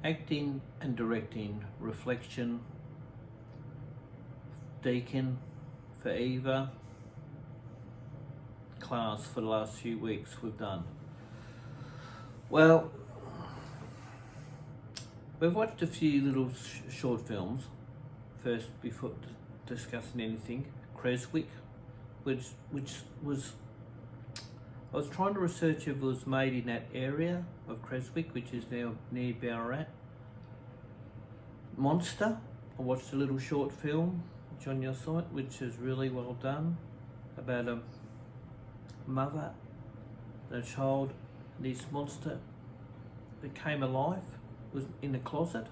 acting and directing, reflection, Deacon for Eva, class for the last few weeks we've done. Well, we've watched a few little short films first before discussing anything. Creswick, which was, I was trying to research if it was made in that area of Creswick, which is now near Ballarat. Monster, I watched a little short film which on your site, which is really well done, about a mother and a child. This monster became alive, was in a closet.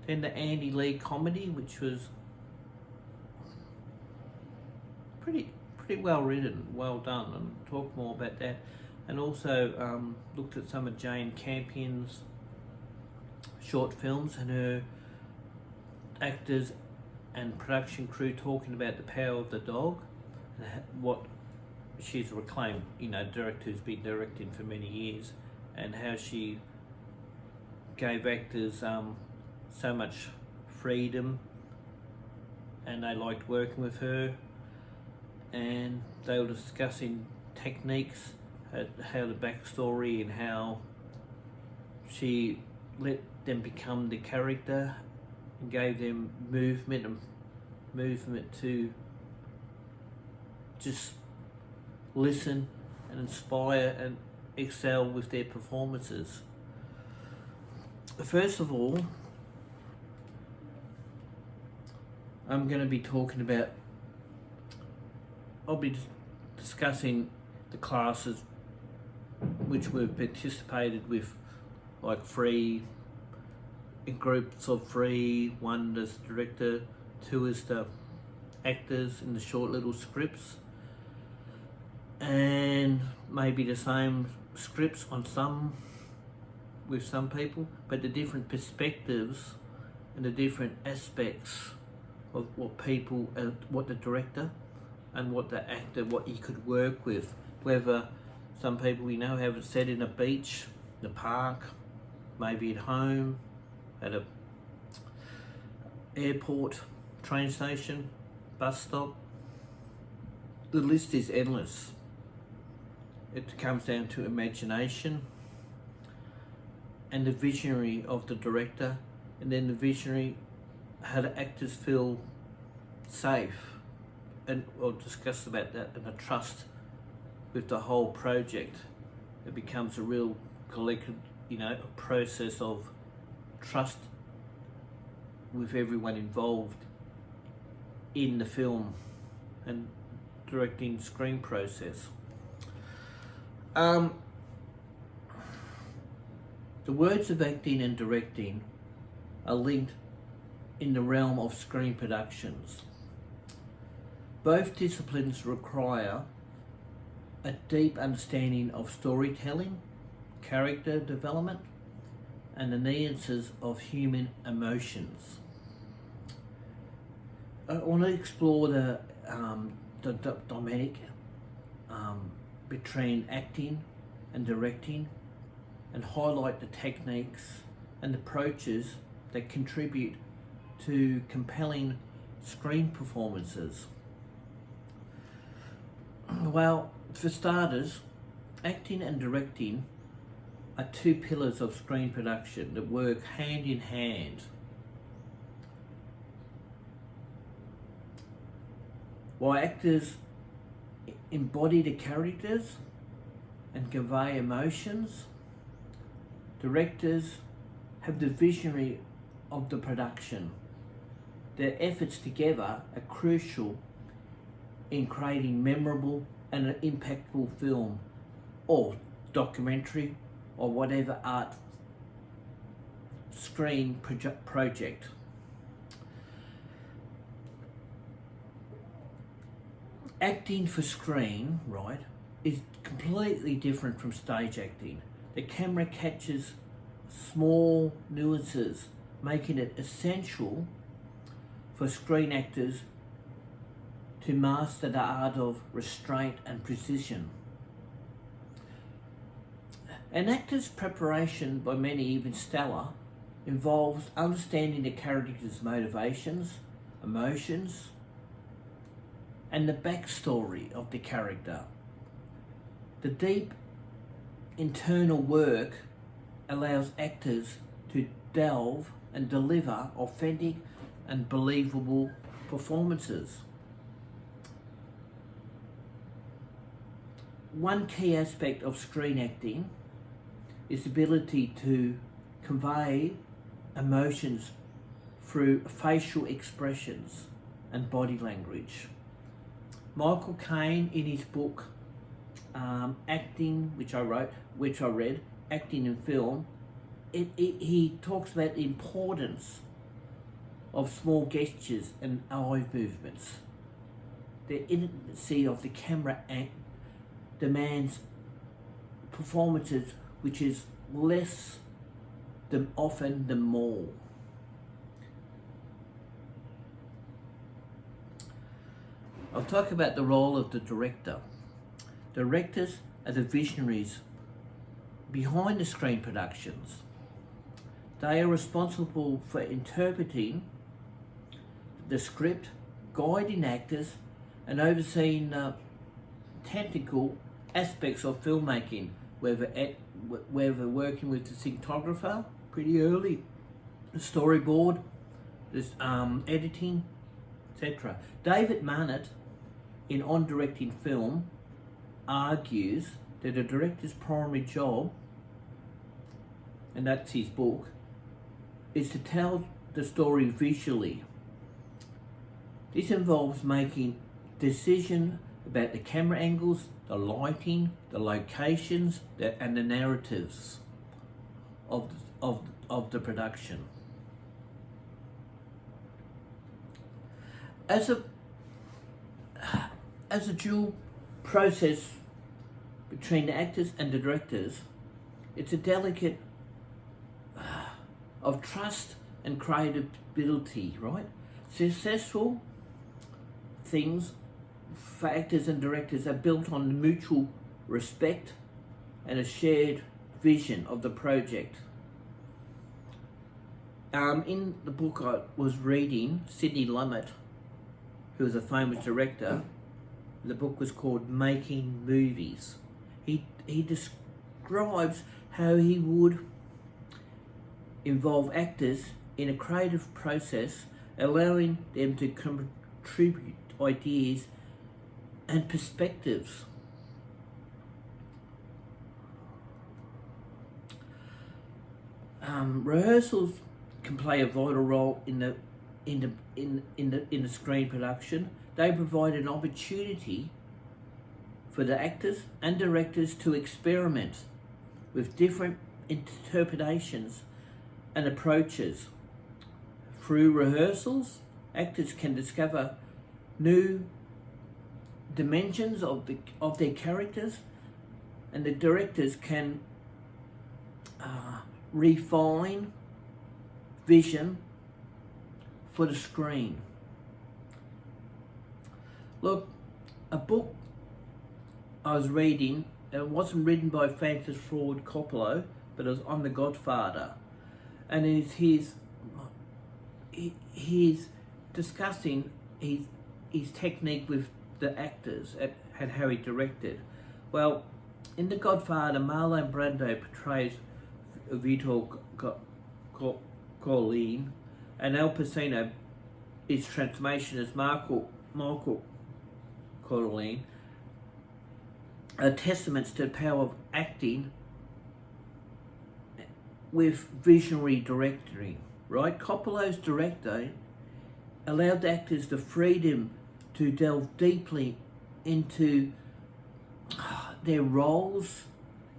Then the Andy Lee comedy, which was pretty well written, well done, and talk more about that. And also looked at some of Jane Campion's short films and her actors and production crew talking about the power of the dog and what she's a reclaimed, director who's been directing for many years, and how she gave actors so much freedom and they liked working with her, and they were discussing techniques, how the backstory and how she let them become the character and gave them movement to just listen and inspire and excel with their performances. First of all, I'm going to be talking about, I'll be discussing the classes which we've participated with, like free, in groups of free, one as director, two as the actors in the short little scripts, and maybe the same scripts on some, with some people, but the different perspectives and the different aspects of what people, what the director and what the actor, what he could work with. Whether some people have it set in a beach, the park, maybe at home, at a airport, train station, bus stop. The list is endless. It comes down to imagination and the visionary of the director, and then the visionary, how the actors feel safe, and we'll discuss about that, and a trust with the whole project. It becomes a real collective, a process of trust with everyone involved in the film and directing screen process. The words of acting and directing are linked in the realm of screen productions. Both disciplines require a deep understanding of storytelling, character development, and the nuances of human emotions. I want to explore the dynamic between acting and directing, and highlight the techniques and approaches that contribute to compelling screen performances. Well, for starters, acting and directing are two pillars of screen production that work hand in hand. While actors embody the characters and convey emotions, directors have the visionary of the production. Their efforts together are crucial in creating memorable and an impactful film or documentary or whatever art screen project. Acting for screen, right, is completely different from stage acting. The camera catches small nuances, making it essential for screen actors to master the art of restraint and precision. An actor's preparation, by many even stellar, involves understanding the character's motivations, emotions, and the backstory of the character. The deep internal work allows actors to delve and deliver authentic and believable performances. One key aspect of screen acting is the ability to convey emotions through facial expressions and body language. Michael Caine, in his book Acting, which I read, Acting in Film, he talks about the importance of small gestures and eye movements. The intimacy of the camera demands performances which is less than often than more. I'll talk about the role of the director. Directors are the visionaries behind the screen productions. They are responsible for interpreting the script, guiding actors, and overseeing technical aspects of filmmaking, whether working with the cinematographer pretty early, the storyboard, there's editing, etc. David Mamet, in On Directing Film, argues that a director's primary job, and that's his book, is to tell the story visually. This involves making decisions about the camera angles, the lighting, the locations, and the narratives of the production. As a dual process between the actors and the directors, it's a delicate of trust and creativity, right? Successful things for actors and directors are built on mutual respect and a shared vision of the project. In the book I was reading, Sidney Lumet, who was a famous director, the book was called Making Movies. He describes how he would involve actors in a creative process, allowing them to contribute ideas and perspectives. Rehearsals can play a vital role in the screen production. They provide an opportunity for the actors and directors to experiment with different interpretations and approaches. Through rehearsals, actors can discover new dimensions of their characters, and the directors can refine vision for the screen. Look, a book I was reading, it wasn't written by Francis Ford Coppola, but it was on The Godfather, and he's discussing his technique with the actors and how he directed. Well, in The Godfather, Marlon Brando portrays Vito Corleone, and Al Pacino is transformation as Michael Corleone, are testaments to the power of acting with visionary directing, right? Coppola's directing allowed the actors the freedom to delve deeply into their roles.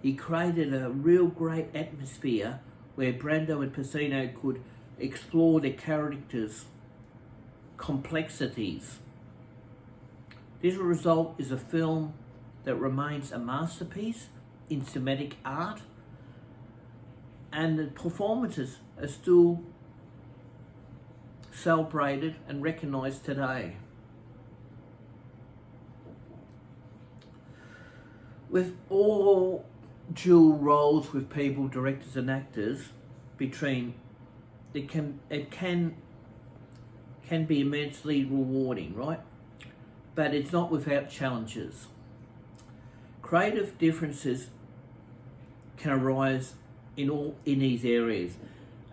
He created a real great atmosphere where Brando and Pacino could explore their characters' complexities. This result is a film that remains a masterpiece in cinematic art, and the performances are still celebrated and recognised today. With all dual roles with people, directors and actors, between it can be immensely rewarding, right? But it's not without challenges. Creative differences can arise in these areas,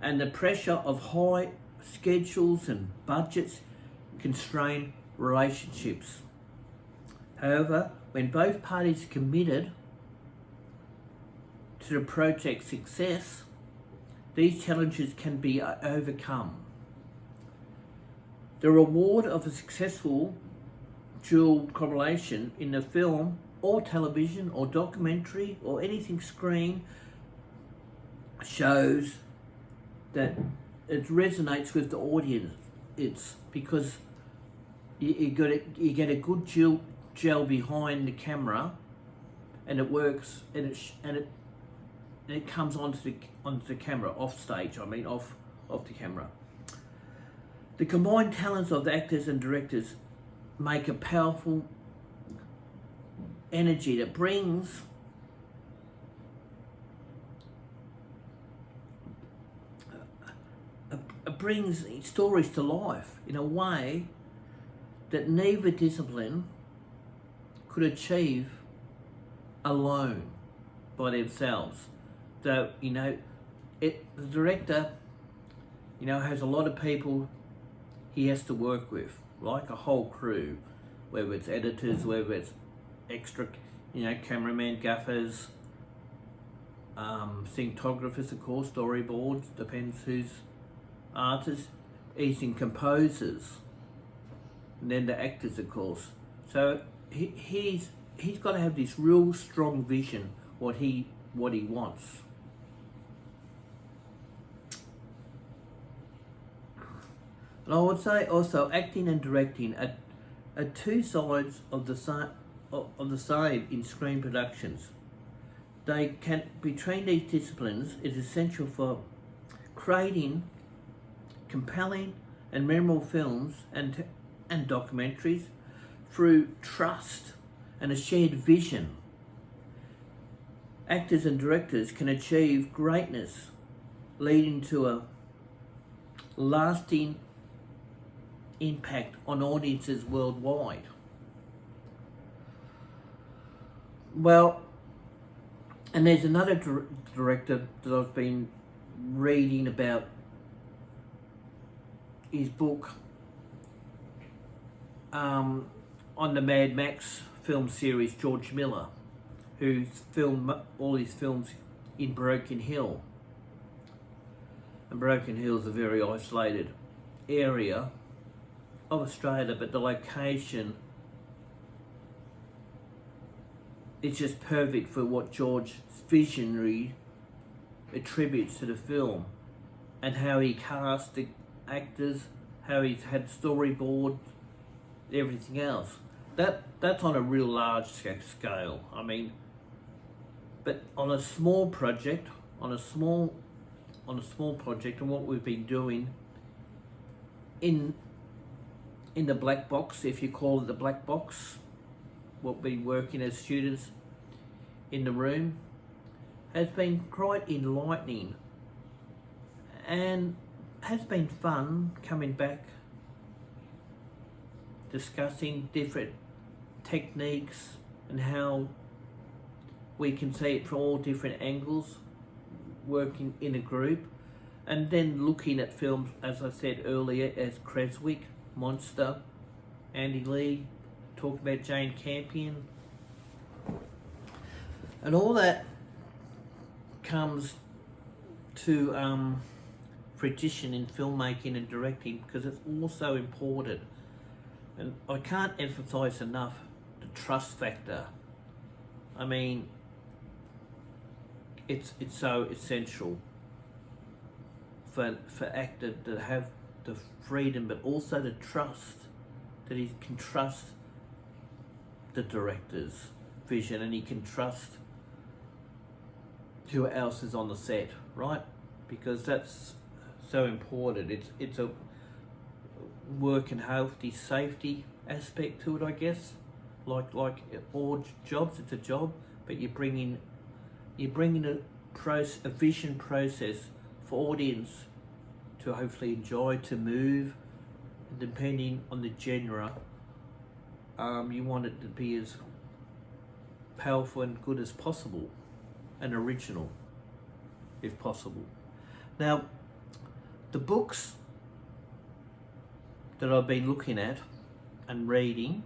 and the pressure of high schedules and budgets constrain relationships. However, when both parties are committed to the project's success, these challenges can be overcome. The reward of a successful dual collaboration in the film or television or documentary or anything screen shows that it resonates with the audience. It's because you get a good gel behind the camera, and it works, and it comes onto the camera off stage. I mean off the camera. The combined talents of the actors and directors make a powerful energy that brings stories to life in a way that neither discipline could achieve alone by themselves. So, the director, has a lot of people he has to work with, like a whole crew, whether it's editors, whether it's extra, cameraman, gaffers, cinematographers, of course, storyboards, depends who's artist, even composers, and then the actors, of course. So he's got to have this real strong vision what he wants. And I would say also acting and directing are two sides of the same in screen productions. They can between these disciplines is essential for creating compelling and memorable films and documentaries through trust and a shared vision. Actors and directors can achieve greatness, leading to a lasting impact on audiences worldwide. Well, and there's another director that I've been reading about his book on the Mad Max film series, George Miller, who's filmed all his films in Broken Hill. And Broken Hill is a very isolated area of Australia, but the location is just perfect for what George's visionary attributes to the film, and how he cast the actors, how he's had storyboard, everything else. That's on a real large scale. I mean, but on a small project, and what we've been doing in the black box, if you call it the black box, what we've been working as students in the room, has been quite enlightening and has been fun coming back, discussing different techniques and how we can see it from all different angles, working in a group, and then looking at films, as I said earlier, as Creswick, Monster, Andy Lee, talked about Jane Campion, and all that comes to fruition in filmmaking and directing, because it's also important. And I can't emphasize enough the trust factor. I mean, it's so essential for actor to have the freedom, but also the trust, that he can trust the director's vision, and he can trust who else is on the set, right? Because that's so important. It's a work and healthy safety aspect to it, I guess. Like all jobs, it's a job, but you bring in you're bringing a vision process for audience to hopefully enjoy, to move, and depending on the genre, you want it to be as powerful and good as possible, and original, if possible. Now, the books that I've been looking at and reading,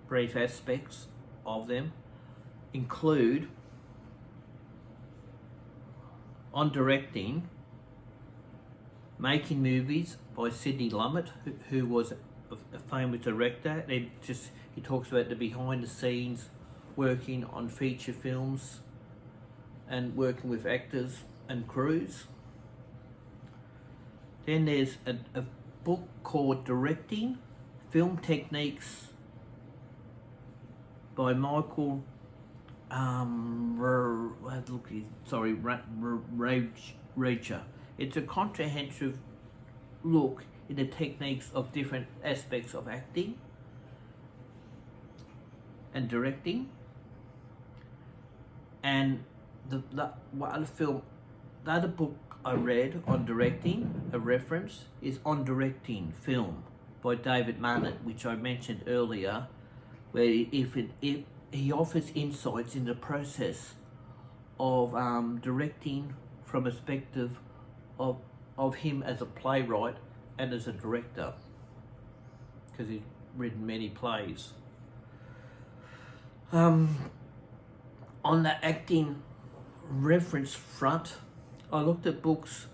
brief aspects of them, include On Directing, Making Movies by Sidney Lumet, who was a famous director. He talks about the behind the scenes, working on feature films and working with actors and crews. Then there's a book called Directing, Film Techniques by Michael Recher. It's a comprehensive look in the techniques of different aspects of acting and directing. And the other book I read on directing, a reference, is On Directing Film by David Mamet, which I mentioned earlier, where if he offers insights in the process of directing from a perspective of him as a playwright and as a director, because he's written many plays. On the acting reference front, I looked at books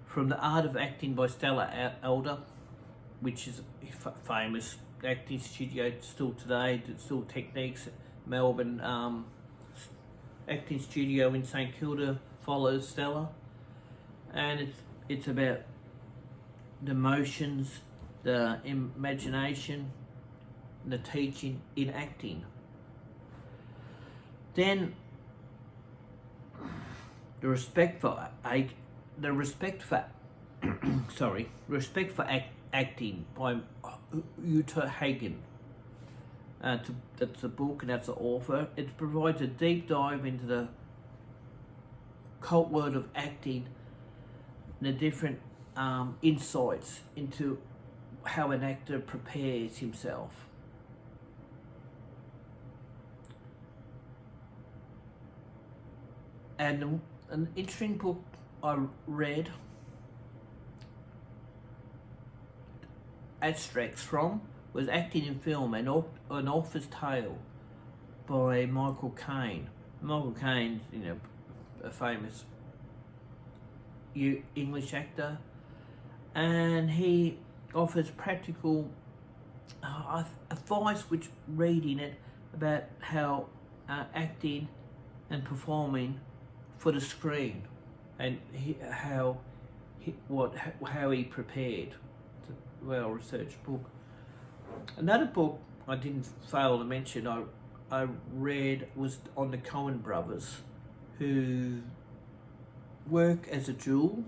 from The Art of Acting by Stella Adler, which is a famous acting studio still today, still techniques. Melbourne acting studio in St Kilda follows Stella, and it's about the emotions, the imagination, the teaching in acting. Then the respect for acting by Uta Hagen. That's the book and that's the author. It provides a deep dive into the cult world of acting and the different insights into how an actor prepares himself. And an interesting book I read extracts from was Acting in Film, an Author's Tale by Michael Caine. Michael Caine's, a famous English actor, and he offers practical advice, which reading it, about how acting and performing for the screen, and how he prepared. It's a well-researched book. Another book I didn't fail to mention I read was on the Coen brothers, who work as a duo,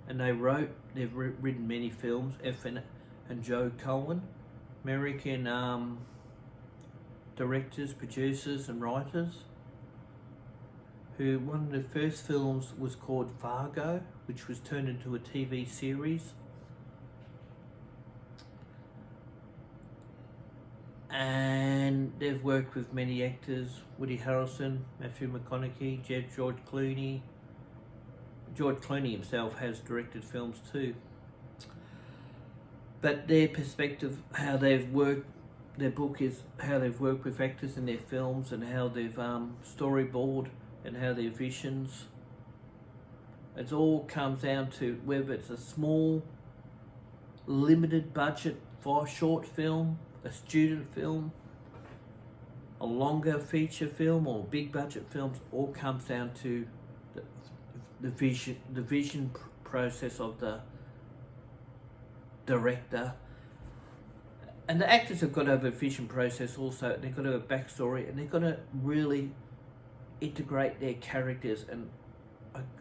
and they've written many films. Ethan and Joe Coen, American directors, producers, and writers. Who one of the first films was called Fargo, which was turned into a TV series. And they've worked with many actors: Woody Harrelson, Matthew McConaughey, George Clooney. George Clooney himself has directed films too. But their perspective, how they've worked, their book is how they've worked with actors in their films and how they've storyboard and how their visions. It all comes down to whether it's a small, limited budget for a short film, a student film, a longer feature film, or big budget films. All comes down to the vision process of the director. And the actors have got to have a vision process also. They've got to have a backstory, and they've got to really integrate their characters. And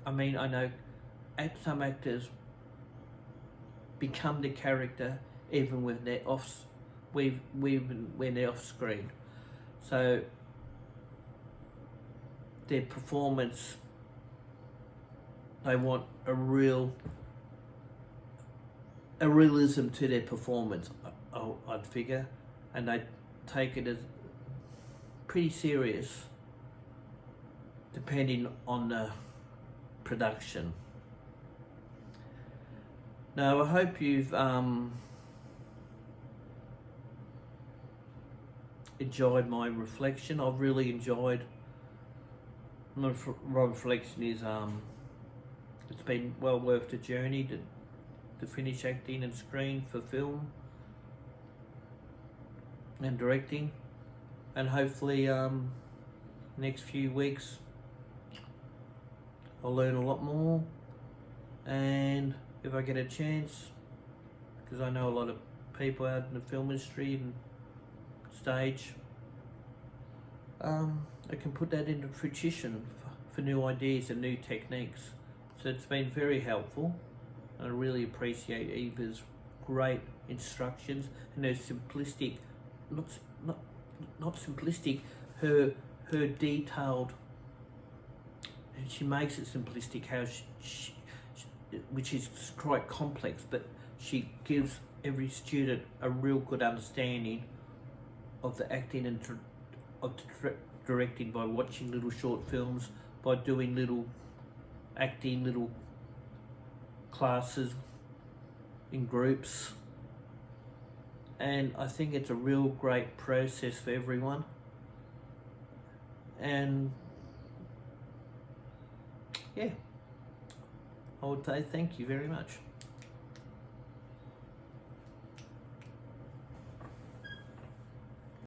I know some actors become the character even when they're when they're off screen. So their performance, they want a realism to their performance, I'd figure, and they take it as pretty serious depending on the production. Now, I hope you've enjoyed my reflection. I've really enjoyed my reflection. Is it's been well worth the journey to finish acting and screen for film and directing, and hopefully next few weeks I'll learn a lot more, and if I get a chance, because I know a lot of people out in the film industry and stage, I can put that into fruition for new ideas and new techniques. So it's been very helpful, and I really appreciate Eva's great instructions and her simplistic, not simplistic, her detailed. And she makes it simplistic, how she, which is quite complex, but she gives every student a real good understanding of the acting and of the directing by watching little short films, by doing little acting, little classes in groups. And I think it's a real great process for everyone. And yeah, I would say thank you very much.